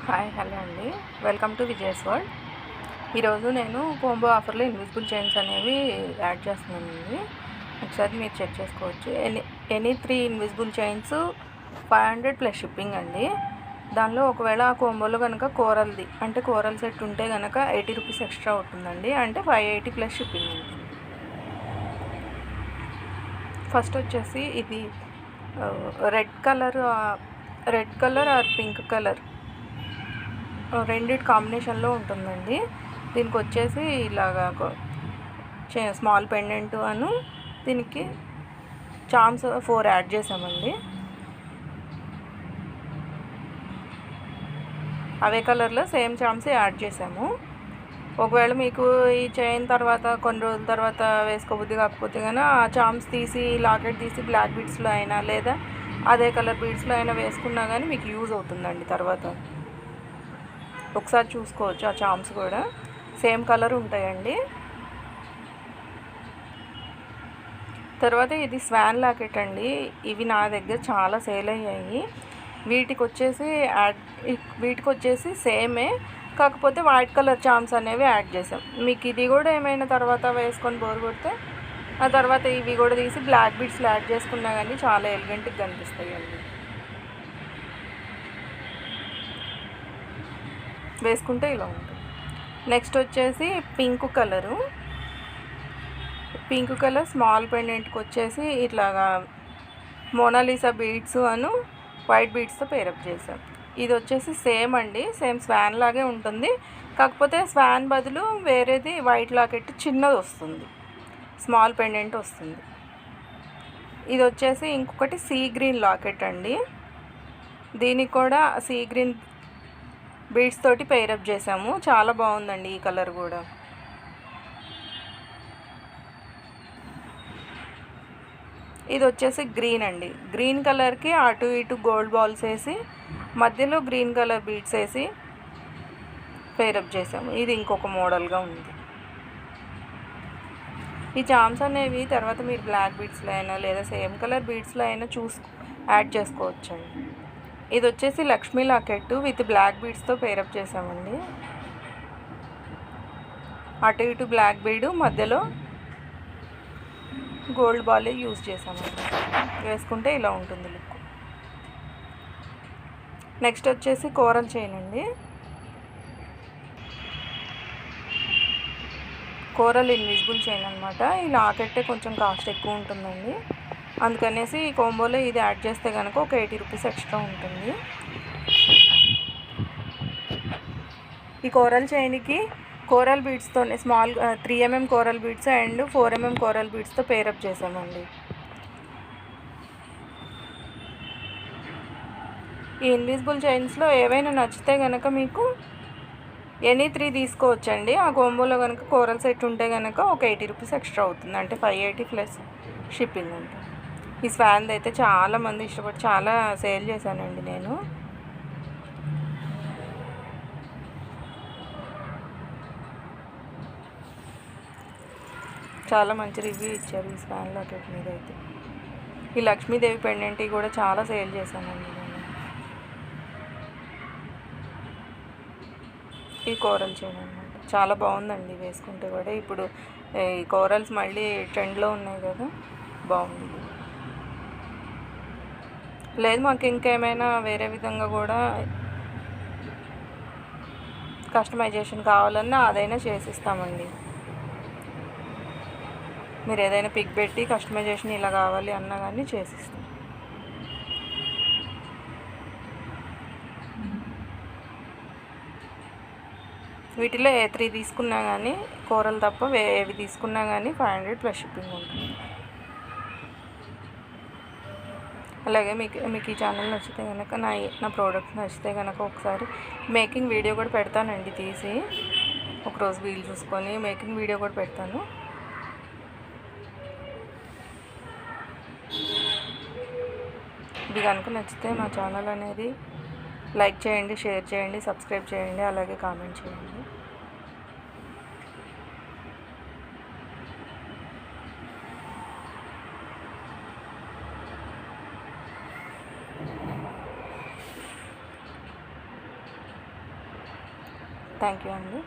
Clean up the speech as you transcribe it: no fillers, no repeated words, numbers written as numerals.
Hi hello అండి. Welcome to Vijayan world. ఈరోజు నేను కోంబో ఆఫర్లో ఇన్విజిబుల్ చైన్స్ అనేవి యాడ్ చేస్తున్నానండి. ఒకసారి మీరు చెక్ చేసుకోవచ్చు. Any 3 invisible chains 500 plus shipping అండి. దానిలో ఒకవేళ ఆ కోంబోలో కనుక కోరల్ది అంటే కోరల్ సెట్ ఉంటే కనుక 80 రూపీస్ ఎక్స్ట్రా అవుతుందండి. అంటే 580 ప్లస్ షిప్పింగ్ ఉంటుంది. ఫస్ట్ వచ్చేసి ఇది red colour or pink colour రెండిటి కాంబినేషన్లో ఉంటుందండి. దీనికి వచ్చేసి ఇలాగా స్మాల్ పెండెంట్ అను దీనికి చామ్స్ 4 యాడ్ చేసామండి. అవే కలర్లో సేమ్ చామ్స్ యాడ్ చేసాము. ఒకవేళ మీకు ఈ చైన్ తర్వాత కొన్ని రోజుల తర్వాత వేసుకోబుద్ది కాకపోతే కానీ ఆ చామ్స్ తీసి లాకెట్ తీసి బ్లాక్ బీడ్స్లో అయినా లేదా అదే కలర్ బీడ్స్లో అయినా వేసుకున్నా కానీ మీకు యూజ్ అవుతుందండి. తర్వాత ఒకసారి చూసుకోవచ్చు. ఆ చామ్స్ కూడా సేమ్ కలర్ ఉంటాయండి. తర్వాత ఇది స్వాన్ లాకెట్ అండి. ఇవి నా దగ్గర చాలా సేల్ అయ్యాయి. వీటికి వచ్చేసి సేమే, కాకపోతే వైట్ కలర్ చామ్స్ అనేవి యాడ్ చేసాం. మీకు ఇది కూడా ఏమైనా తర్వాత వేసుకొని బోర్ కొడితే ఆ తర్వాత ఇవి కూడా తీసి బ్లాక్ బీడ్స్లో యాడ్ చేసుకున్నా కానీ చాలా ఎలిగెంట్గా కనిపిస్తాయండి. వేసుకుంటే ఇలా ఉంటుంది. నెక్స్ట్ వచ్చేసి పింక్ కలర్ స్మాల్ పెండెంట్కి వచ్చేసి ఇట్లాగా మోనాలిసా బీడ్స్ అను వైట్ బీడ్స్తో పేరప్ చేసాం. ఇది వచ్చేసి సేమ్ అండి, సేమ్ స్వాన్ లాగే ఉంటుంది. కాకపోతే స్వాన్ బదులు వేరేది వైట్ లాకెట్ చిన్నది వస్తుంది, స్మాల్ పెండెంట్ వస్తుంది. ఇది వచ్చేసి ఇంకొకటి సీ గ్రీన్ లాకెట్ అండి. దీనికి కూడా సీ గ్రీన్ బీడ్స్ తోటి పేరప్ చేసాము. చాలా బాగుందండి ఈ కలర్ కూడా. ఇది వచ్చేసి గ్రీన్ అండి. గ్రీన్ కలర్కి అటు ఇటు గోల్డ్ బాల్స్ వేసి మధ్యలో గ్రీన్ కలర్ బీడ్స్ వేసి పేరప్ చేసాము. ఇది ఇంకొక మోడల్గా ఉంది. ఈ చామ్స్ అనేవి తర్వాత మీరు బ్లాక్ బీడ్స్లో అయినా లేదా సేమ్ కలర్ బీడ్స్లో అయినా యాడ్ చేసుకోవచ్చండి. ఇది వచ్చేసి లక్ష్మీ లాకెట్ విత్ బ్లాక్ బీడ్స్తో పేరప్ చేసామండి. అటు ఇటు బ్లాక్ బీడు మధ్యలో గోల్డ్ బాల్ యూజ్ చేసామండి. వేసుకుంటే ఇలా ఉంటుంది లుక్. నెక్స్ట్ వచ్చేసి కోరల్ చైన్ అండి. కోరల్ ఇన్విజిబుల్ చైన్ అనమాట. ఈ లాకెట్టే కొంచెం కాస్ట్ ఎక్కువ ఉంటుందండి. అందుకనేసి ఈ కోంబోలో ఇది యాడ్ చేస్తే కనుక ఒక 80 రూపీస్ ఎక్స్ట్రా ఉంటుంది. ఈ కోరల్ చైన్కి కోరల్ బీడ్స్తోనే small 3mm coral beads and 4mm coral బీడ్స్తో పేరప్ చేసామండి. ఈ ఇన్విజిబుల్ చైన్స్లో ఏవైనా నచ్చితే కనుక మీకు ఎనీ 3 తీసుకోవచ్చండి. ఆ కోంబోలో కనుక కోరల్ సెట్ ఉంటే కనుక ఒక 80 రూపీస్ ఎక్స్ట్రా అవుతుంది, అంటే 580 ప్లస్ షిప్పింగ్ ఉంటుంది. ఈ స్వాన్ది అయితే చాలామంది ఇష్టపడి చాలా సేల్ చేశానండి నేను. చాలా మంచి రివ్యూ ఇచ్చారు ఈ స్వాన్ లాకెట్ మీద అయితే. ఈ లక్ష్మీదేవి పెండెంట్ కూడా చాలా సేల్ చేశానండి నేను. ఈ కోరల్ చైన్ అనమాట, చాలా బాగుందండి వేసుకుంటే కూడా. ఇప్పుడు ఈ కోరల్స్ మళ్ళీ ట్రెండ్లో ఉన్నాయి కదా, బాగుంది. లేదు మాకు ఇంకేమైనా వేరే విధంగా కూడా కస్టమైజేషన్ కావాలన్నా అదైనా చేసిస్తామండి. మీరు ఏదైనా పిక్ పెట్టి కస్టమైజేషన్ ఇలా కావాలి అన్నా కానీ చేసిస్తాం. వీటిలో ఏ 3 తీసుకున్నా కానీ కోరల్ తప్ప ఏవి తీసుకున్నా కానీ 500 ప్లస్ షిప్పింగ్ ఉంటుంది. అలాగే మీకు ఈ ఛానల్ నచ్చితే కనుక నా ప్రోడక్ట్ నచ్చితే కనుక ఒకసారి మేకింగ్ వీడియో కూడా పెడతానండి. తీసి ఒకరోజు వీలు చూసుకొని మేకింగ్ వీడియో కూడా పెడతాను. ఇది కనుక నచ్చితే మా ఛానల్ అనేది లైక్ చేయండి, షేర్ చేయండి, సబ్స్క్రైబ్ చేయండి, అలాగే కామెంట్ చేయండి. థ్యాంక్ యూ అండి.